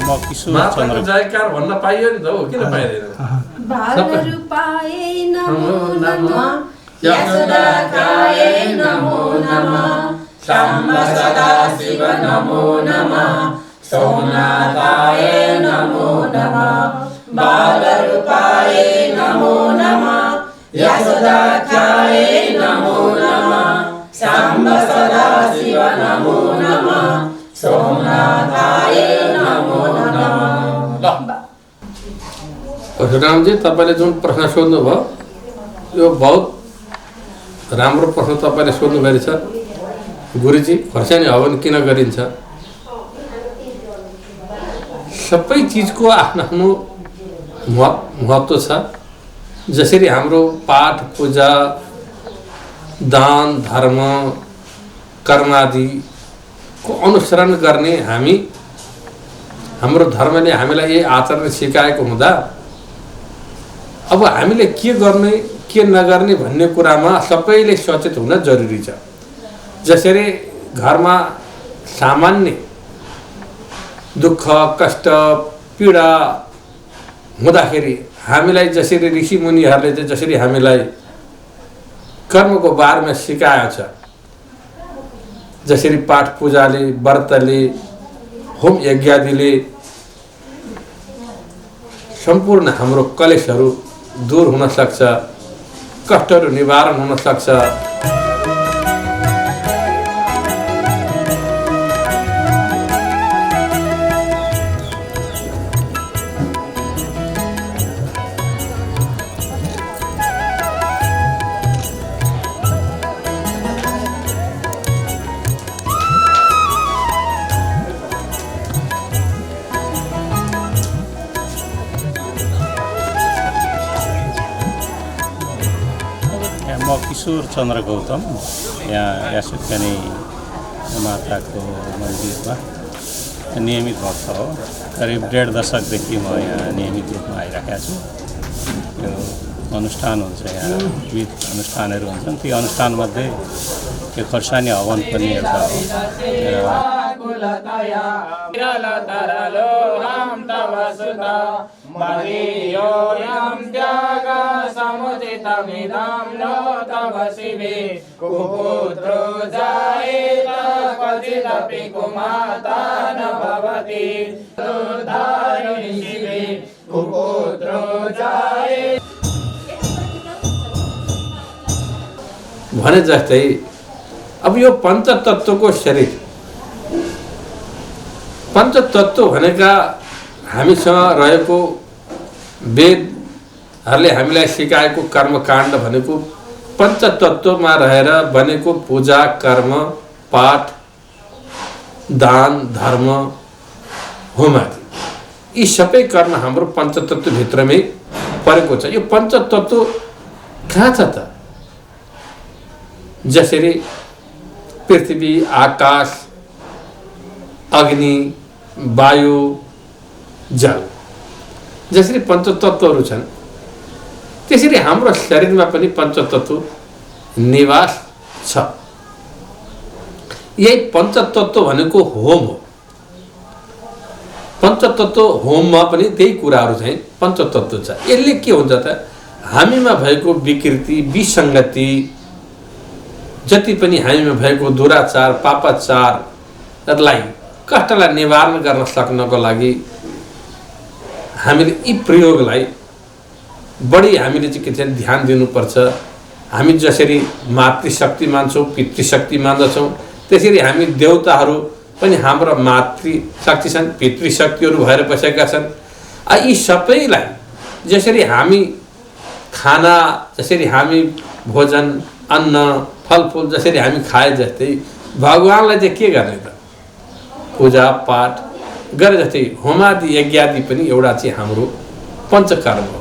म किशोर चन्द्र जयकार भन्न पाइयो नि त हो किन पाइदैन बालहरू पाए नमो नमः यशोदा गाए नमो नमः शाम्ब सदा शिव नमो नमः सोमनाथाय नमो नमः बालहरू पाए नमो नमः यशोदा गाए नमो नमः शाम्ब सदा शिव नमो नमः सोमनाथाय नमो नमः। परशुरामजी तपाईँले जुन प्रश्न सोध्नुभयो यो बहुत राम्रो प्रश्न तपाईँले सोध्नुभएको छ। गुरुजी खर्सानी हवन किन गरिन्छ? सबै चिजको आफ्नो आफ्नो महत्त्व छ। जसरी हाम्रो पाठ पूजा दान धर्म कर्मादिको अनुसरण गर्ने हाम्रो धर्मले हामीलाई यही आचरण सिकाएको हुँदा अब हामीले के गर्ने के नगर्ने भन्ने कुरामा सबैले सचेत हुन जरुरी छ। जसरी घरमा सामान्य दुःख कष्ट पीडा हुँदाखेरि हामीलाई जसरी ऋषि मुनिहरूले चाहिँ जसरी हामीलाई कर्मको बारेमा सिकाएको छ, जसरी पाठ पूजाले व्रतले होम यज्ञादिले सम्पूर्ण हाम्रो कलेशहरू दूर हुन सक्छ, कष्टहरू निवारण हुन सक्छ। म किशोर चन्द्र गौतम यहाँ यासुक्यानी माताको मन्दिरमा नियमित भक्त हो। करिब 1.5 दशकदेखि म यहाँ नियमित रूपमा आइरहेको छु। यो अनुष्ठान हुन्छ, यहाँ विविध अनुष्ठानहरू हुन्छन्। ती अनुष्ठानमध्ये यो खर्सानी हवन पनि एउटा हो। मदीयोऽयं त्याग समुचितमिदं नो तव शिवे कुपुत्रो जायेत क्वचिदपि कुमाता न भवति दुर्धारिणि शिवे कुपुत्रो जायेत। भने जस्तै अब यो पञ्चतत्त्वको शरीर, पञ्चतत्त्व भनेका हामीसँग रहेको वेदहरूले हामीलाई सिकाएको कर्मकाण्ड भनेको पञ्चतत्त्वमा रहेर बनेको पूजा कर्म पाठ दान धर्म होम आदि यी सबै कर्म हाम्रो पञ्चतत्त्वभित्रमै परेको छ। यो पञ्चतत्त्व कहाँ छ त? जसरी पृथ्वी आकाश अग्नि वायु जल जसरी पञ्चतत्त्वहरू छन् त्यसरी हाम्रो शरीरमा पनि पञ्चतत्त्व निवास छ। यही पञ्चतत्त्व भनेको होम हो। पञ्चतत्त्व होममा पनि त्यही कुराहरू चाहिँ पञ्चतत्त्व छ। यसले के हुन्छ त? हामीमा भएको विकृति विसङ्गति जति पनि हामीमा भएको दुराचार पापाचारलाई कष्टलाई निवारण गर्न सक्नको लागि हामीले यी प्रयोगलाई बढी हामीले चाहिँ के छ ध्यान दिनुपर्छ। हामी जसरी मातृशक्ति मान्छौँ पितृशक्ति मान्दछौँ त्यसरी हामी देवताहरू पनि हाम्रो मातृशक्ति छन् पितृशक्तिहरू भएर बसेका छन्। यी सबैलाई जसरी हामी खाना जसरी हामी भोजन अन्न फलफुल जसरी हामी खाए जस्तै भगवानलाई चाहिँ के गर्ने त? पूजा पाठ गरे जस्तै होमादि यज्ञादि पनि एउटा चाहिँ हाम्रो पञ्चकर्म हो।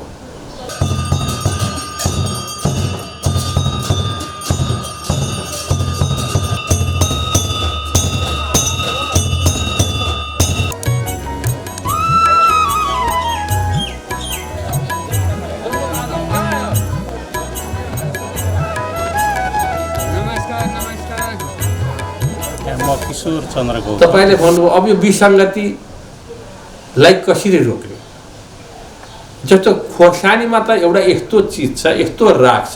म किशोर चन्द्र गौतम। तपाईँले भन्नुभयो अब यो विसङ्गति लाई कसरी रोक्ने। जस्तो खोर्सानीमा त एउटा यस्तो चिज छ, यस्तो राग छ,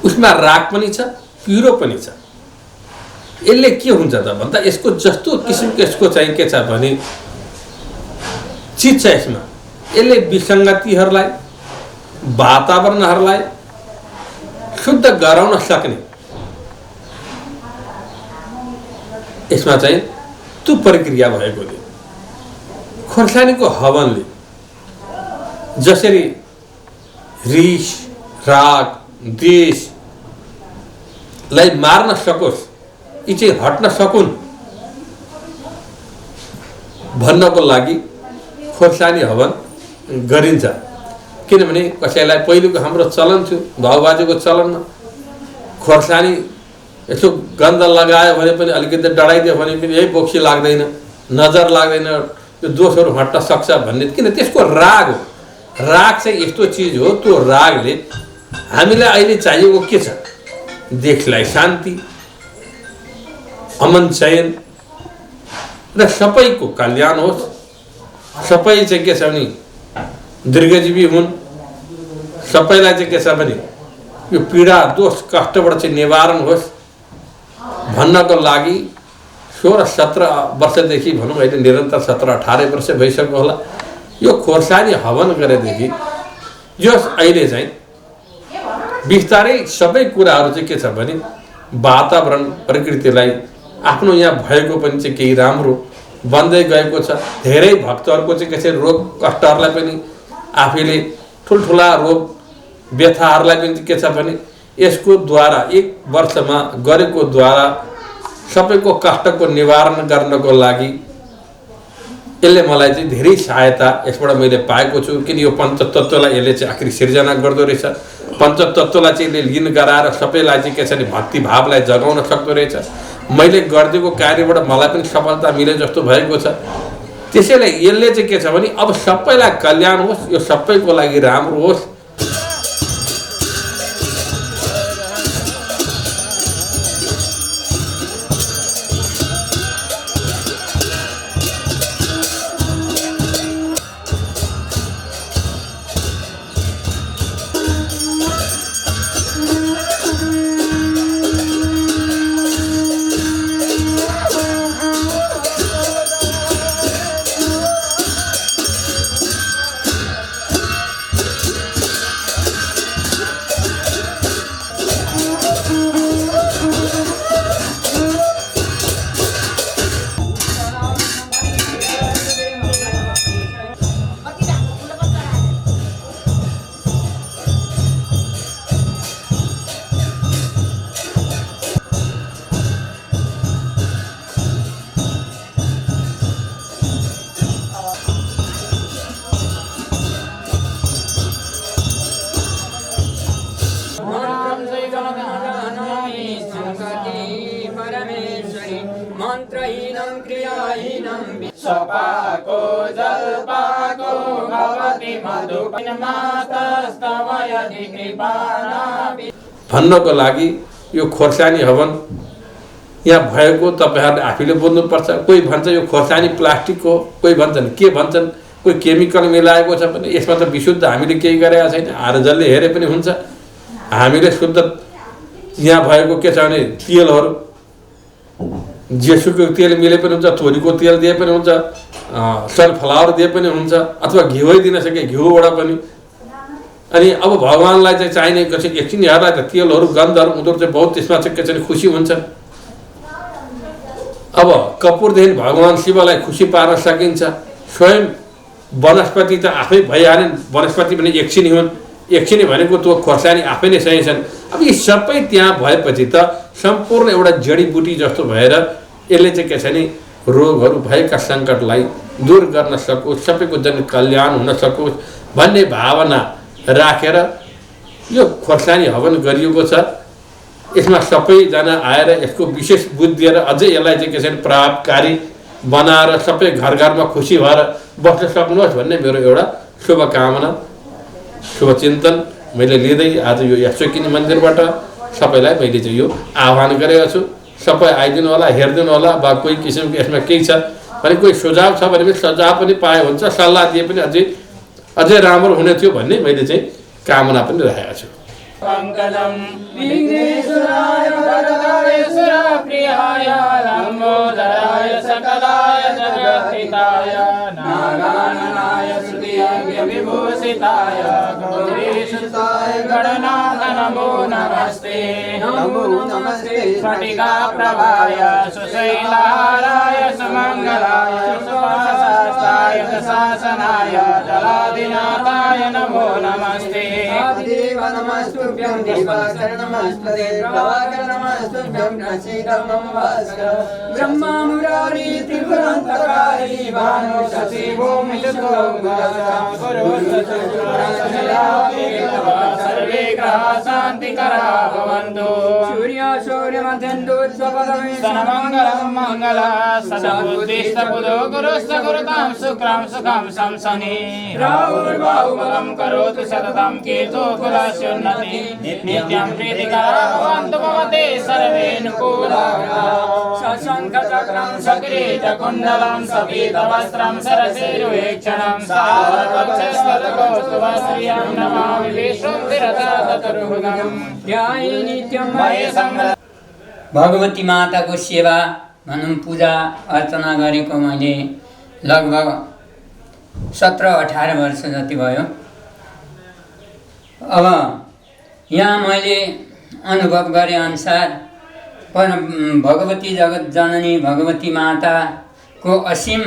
उसमा राग पनि छ, पिरो पनि छ। यसले के हुन्छ त भन्दा यसको जस्तो किसिमको यसको चाहिँ के छ भने चिज छ यसमा, यसले विसङ्गतिहरूलाई, वातावरणहरूलाई शुद्ध गराउन सक्ने यसमा चाहिँ त्यो प्रक्रिया भएकोले खोर्सानीको हवनले जसरी रिस, राग, द्वेषलाई मार्न सकोस्, यी चाहिँ हट्न सकुन् भन्नको लागि खोर्सानी हवन गरिन्छ। किनभने कसैलाई पहिलेको हाम्रो चलन थियो, भाउबाजुको चलनमा खोर्सानी यसो गन्ध लगायो भने पनि अलिकति डढाइदियो भने पनि यही बोक्सी लाग्दैन, नजर लाग्दैन, त्यो दोषहरू हट्न सक्छ भन्ने। किन त्यसको राग हो। राग चाहिँ यस्तो चिज हो, त्यो रागले हामीलाई अहिले चाहिएको के छ, देशलाई शान्ति, अमन चयन र सबैको कल्याण होस्, सबै चाहिँ के छ भने दीर्घजीवी हुन्, सबैलाई चाहिँ के छ भने यो पीडा, दोष, कष्टबाट चाहिँ निवारण होस् भन्नको लागि 16-17 वर्षदेखि भनौँ, अहिले निरन्तर 17-18 वर्ष भइसक्यो होला यो खोर्सानी हवन गरेदेखि यो अहिले चाहिँ बिस्तारै सबै कुराहरू चाहिँ के छ भने वातावरण, प्रकृतिलाई आफ्नो यहाँ भएको पनि चाहिँ केही राम्रो बन्दै गएको छ। धेरै भक्तहरूको चाहिँ के छ रोग कष्टहरूलाई पनि आफैले ठुल्ठुला रोग व्यथाहरूलाई पनि के छ भने यसको द्वारा 1 वर्षमा गरेको द्वारा सबैको कष्टको निवारण गर्नको लागि यसले मलाई चाहिँ धेरै सहायता यसबाट मैले पाएको छु। किन यो पञ्चतत्त्वलाई यसले चाहिँ आखिर सिर्जना गर्दो रहेछ। पञ्चतत्त्वलाई चाहिँ यसले लीन गराएर सबैलाई चाहिँ के छ भने भक्ति भावलाई जगाउन सक्दो रहेछ। मैले गरिदिएको कार्यबाट मलाई पनि सफलता मिले जस्तो भएको छ। त्यसैले यसले चाहिँ के छ भने अब सबैलाई कल्याण होस्, यो सबैको लागि राम्रो होस्। सपाको जल्पाको भवति मधुपिनमातस्तवयदि कृपाणापि भन्नको लागि यो खोर्सानी हवन यहाँ भएको तपाईहरुले आफैले बुझ्नुपर्छ। कोही भन्छ यो खोर्सानी प्लास्टिक हो, कोही भन्छन् के भन्छन्, कोही केमिकल मिलाएको छ भने यसमा त विशुद्ध हामीले केही गरेका छैन। आरजलले हेरे पनि हुन्छ। हामीले शुद्ध यहाँ भएको के छ भने तेलहरू, जेसुको तेल मिले पनि हुन्छ, तोरीको तेल दिए पनि हुन्छ, सनफ्लावर दिए पनि हुन्छ, अथवा घिउ दिन सके घिउबाट पनि। अनि अब भगवानलाई चाहिँ चाहिने एकछिन हेर्दा त तेलहरू, गन्धहरू उनीहरू चाहिँ बहुत त्यसमा चाहिँ के छ भने खुसी हुन्छन्। अब कपुरदेखि भगवान शिवलाई खुसी पार्न सकिन्छ। स्वयं वनस्पति त आफै भइहालेन्, वनस्पति पनि एकछिन हुन्, एकछिन भनेको त्यो खोर्सानी आफै नै सही छन्। अब यी सबै त्यहाँ भएपछि त सम्पूर्ण एउटा जडीबुटी जस्तो भएर यसले चाहिँ के छ भने रोगहरू भएका सङ्कटलाई दूर गर्न सकोस्, सबैको जन कल्याण हुन सकोस् भन्ने भावना राखेर यो खोर्सानी हवन गरिएको छ। यसमा सबैजना आएर यसको विशेष बुद्धि दिएर अझै यसलाई चाहिँ के छ भने प्रभावकारी बनाएर सबै घर घरमा खुसी भएर बस्न सक्नुहोस् भन्ने मेरो एउटा शुभकामना, शुभचिन्तन मैले लिँदै आज यो यासोकिनी मन्दिरबाट सबैलाई मैले चाहिँ यो आह्वान गरेको छु। सबै आइदिनु होला, हेरिदिनु होला। बा कोही किसिमको यसमा केही छ भने कोही सुझाव छ भने पनि सुझाव पनि पाए हुन्छ, सल्लाह दिए पनि अझै राम्रो हुने थियो भन्ने मैले चाहिँ कामना पनि राखेको छु। पंकजं विघ्नेश्वराय वरदाय सुरप्रियाय लम्बोदराय सकलाय जगत्हिताय नागाननाय श्रुतियज्ञ विभूषिताय गौरीसुताय गणनाथ नमो नमस्ते। नमो नमस्ते स्फटिका प्रभाय सुशैलाराय सुमंगलाय सुभाषाय शासनाय जलाधिनाथाय नमो नमस्ते। नमस्तुभ्यं दिवाकर नमस्ते प्रभाकर नमस्तुभ्यं नसीदमं भास्कर ब्रह्मा मुरारी त्रिपुरान्तकारी भानु शशि भूमि सर्वे ग्रहाः शान्तिकरा भवन्तु। सूर्यमध्यन्दोत्सवमङ्गलं मङ्गला सदबुद्धिस्तबुधो गुरुस्तगुरुतां शुक्रं सुखं शंसनि राहुर्बाहुबलं करोतु सततं केतो कुलस्योन्नति नित्यं प्रीतिकरा भवन्तु भवते सर्वेऽनुकूलाः। शशङ्खचक्रं सकिरीटकुण्डलं सपीतवस्त्रं सरसेरुवेक्षणं सारवक्षस्थलकौस्तुभश्रियं नमामि विष्णुं ध्याये नित्यं महे संरक्षति। भगवती माताको सेवा भनौँ पूजा अर्चना गरेको मैले लगभग 17-18 वर्ष जति भयो। अब यहाँ मैले अनुभव गरे अनुसार भगवती जगत जननी भगवती माताको असीम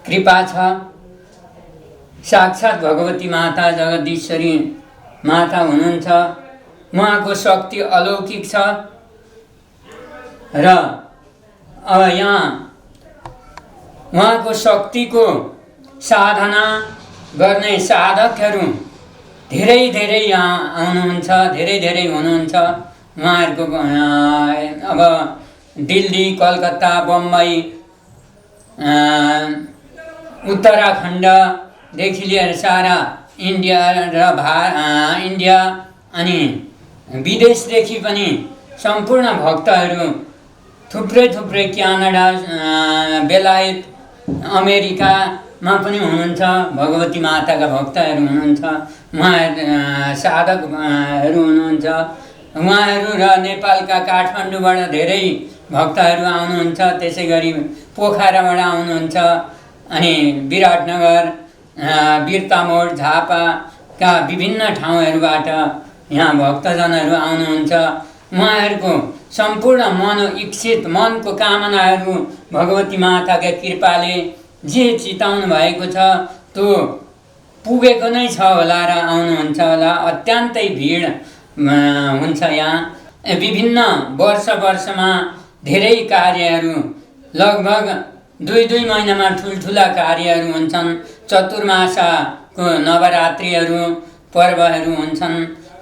कृपा छ। साक्षात् भगवती माता जगदीश्वरी माता हुनुहुन्छ। उहाँको शक्ति अलौकिक छ र अब यहाँ उहाँको शक्तिको साधना गर्ने साधकहरू धेरै यहाँ आउनुहुन्छ, धेरै हुनुहुन्छ। उहाँहरूको अब दिल्ली, कलकत्ता, बम्बई, उत्तराखण्डदेखि लिएर सारा इन्डिया र इन्डिया अनि विदेशदेखि पनि सम्पूर्ण भक्तहरू थुप्रै क्यानाडा, बेलायत, अमेरिकामा पनि हुनुहुन्छ। भगवती माताका भक्तहरू हुनुहुन्छ, उहाँ साधकहरू हुनुहुन्छ। उहाँहरू र नेपालका काठमाडौँबाट धेरै भक्तहरू आउनुहुन्छ। त्यसै गरी पोखराबाट आउनुहुन्छ अनि विराटनगर, बिर्तामोड, झापाका विभिन्न ठाउँहरूबाट यहाँ भक्तजनहरू आउनुहुन्छ। उहाँहरूको सम्पूर्ण मनोइच्छित मनको कामनाहरू भगवती माताका कृपाले जे चिताउनु भएको छ त्यो पुगेको नै छ होला र आउनुहुन्छ होला। अत्यन्तै भिड हुन्छ यहाँ। विभिन्न वर्षमा धेरै कार्यहरू लगभग 2 महिनामा ठुल्ठुला कार्यहरू हुन्छन्। चतुर्मासाको नवरात्रिहरू पर्वहरू हुन्छन्।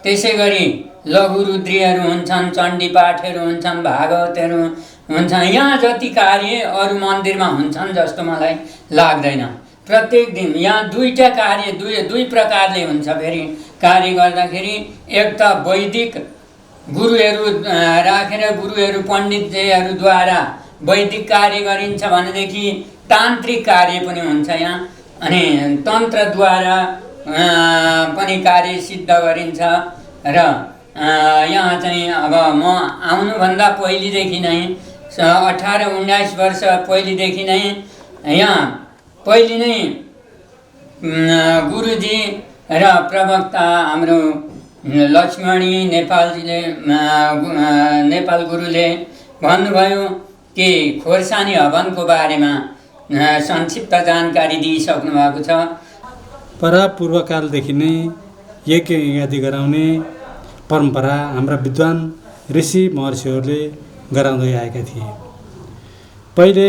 त्यसै गरी लघु रुद्रीहरू हुन्छन्, चण्डी पाठहरू हुन्छन्, भागवतहरू हुन्छन्। यहाँ जति कार्य अरू मन्दिरमा हुन्छन् जस्तो मलाई लाग्दैन। प्रत्येक दिन यहाँ दुईटा कार्य दुई प्रकारले हुन्छ। फेरि कार्य गर्दाखेरि एक त वैदिक गुरुहरू राखेर गुरुहरू पण्डितजीहरूद्वारा वैदिक कार्य गरिन्छ भनेदेखि तान्त्रिक कार्य पनि हुन्छ यहाँ। अनि तन्त्रद्वारा पनि कार्य सिद्ध गरिन्छ र यहाँ चाहिँ अब म आउनुभन्दा पहिलेदेखि नै 18-19 वर्ष पहिलेदेखि नै यहाँ पहिले नै गुरुजी र प्रवक्ता हाम्रो लक्ष्मणी नेपालजीले नेपाल गुरुले भन्नुभयो कि खोर्सानी हवनको बारेमा संक्षिप्त जानकारी दिइसक्नु भएको छ। पूर्वकालदेखि नै यज्ञ आदि गराउने परम्परा हाम्रा विद्वान ऋषि महर्षिहरूले गराउँदै आएका थिए। पहिले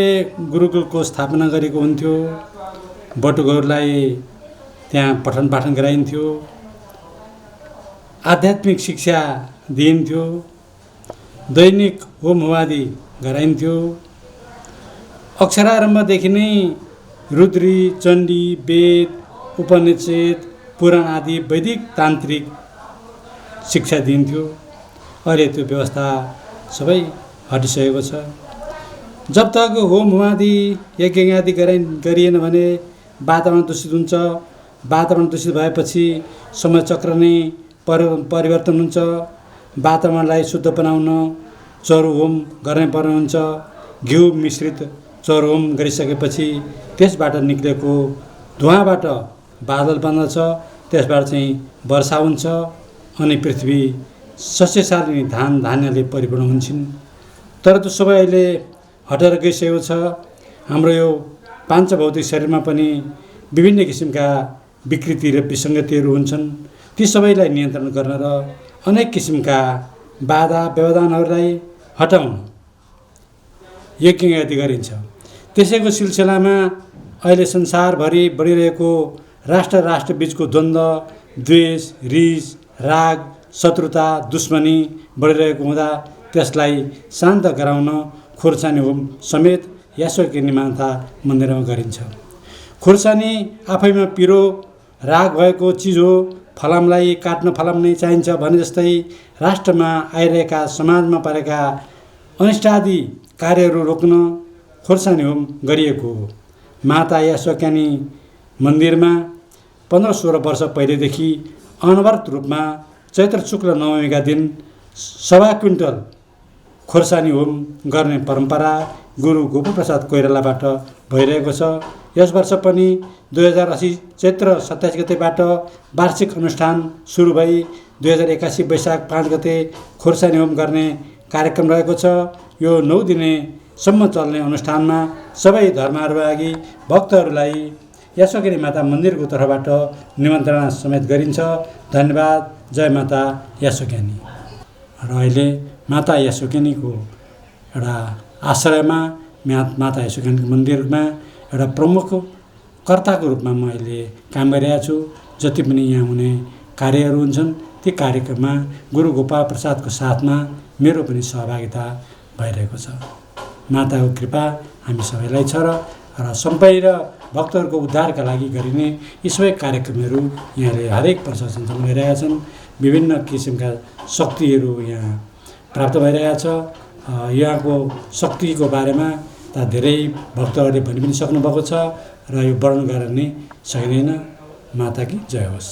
गुरुकुलको स्थापना गरेको हुन्थ्यो। बटुकहरूलाई त्यहाँ पठन पाठन गराइन्थ्यो, आध्यात्मिक शिक्षा दिइन्थ्यो, दैनिक होम हवादी गराइन्थ्यो। अक्षरारम्भदेखि नै रुद्री, चण्डी, वेद, उपनिषद, पुराण आदि वैदिक तान्त्रिक शिक्षा दिइन्थ्यो। अहिले त्यो व्यवस्था सबै हटिसकेको छ। जब तक होम होमादि यज्ञ आदि गरिएन भने वातावरण दूषित हुन्छ। वातावरण दूषित भएपछि समय चक्र नै परिवर्तन हुन्छ। वातावरणलाई शुद्ध बनाउन चरु होम गर्नै पर्ने हुन्छ। घिउ मिश्रित चरु होम गरिसकेपछि त्यसबाट निक्लेको धुवाँबाट बादल बन्दछ, त्यसबाट चाहिँ वर्षा हुन्छ अनि पृथ्वी सस्यशालिनी धान धान्यले परिपूर्ण हुन्छन्। तर त्यो सबै अहिले हटेर गइसकेको छ। हाम्रो यो पाञ्चभौतिक शरीरमा पनि विभिन्न किसिमका विकृति र विसङ्गतिहरू हुन्छन्। ती सबैलाई नियन्त्रण गर्न र अनेक किसिमका बाधा व्यवधानहरूलाई हटाउन यज्ञ आदि गरिन्छ। त्यसैको सिलसिलामा अहिले संसारभरि बढिरहेको राष्ट्र बीचको द्वन्द्व, द्वेष, रिस, राग, शत्रुता, दुश्मनी बढिरहेको हुँदा त्यसलाई शान्त गराउन खुर्सानी होम समेत यासोकिनी माता मन्दिरमा गरिन्छ। खुर्सानी आफैमा पिरो राग भएको चिज हो। फलामलाई काट्न फलाम नै चाहिन्छ भने जस्तै राष्ट्रमा आइरहेका समाजमा परेका अनिष्टादि कार्यहरू रोक्न खुर्सानी होम गरिएको हो। माता यासोकिनी मन्दिरमा 15-16 वर्ष पहिलेदेखि अनवरत रूपमा चैत्र शुक्ल नवमीका दिन 1.25 क्विन्टल खुर्सानी होम गर्ने परम्परा गुरु गोपप्रसाद कोइरालाबाट भइरहेको छ। यस वर्ष पनि 2080 चैत्र 27 गतेबाट वार्षिक अनुष्ठान सुरु भई 2081 वैशाख 5 गते खुर्सानी होम गर्ने कार्यक्रम रहेको छ। यो 9 दिनेसम्म चल्ने अनुष्ठानमा सबै धर्मावलम्बी भक्तहरूलाई यासोकिनी माता मन्दिरको तर्फबाट निमन्त्रणा समेत गरिन्छ। धन्यवाद। जय माता यासोकिनी। र अहिले माता यासोकिनीको एउटा आश्रयमा माता यासोकिनीको मन्दिरमा एउटा प्रमुख कर्ताको रूपमा म अहिले काम गरिरहेको छु। जति पनि यहाँ हुने कार्यहरू हुन्छन् ती कार्यक्रममा गुरु गोपाल प्रसादको साथमा मेरो पनि सहभागिता भइरहेको छ। माताको कृपा हामी सबैलाई छ र सम्पूर्ण भक्तहरूको उद्धारका लागि गरिने यी सबै कार्यक्रमहरू यहाँले हरेक वर्ष सञ्चालन गरिरहेका छन्। विभिन्न किसिमका शक्तिहरू यहाँ प्राप्त भइरहेको छ। यहाँको शक्तिको बारेमा त धेरै भक्तहरूले भनि पनि सक्नुभएको छ र यो वर्णन गर्न नै सकिँदैन। माता की जय होस्।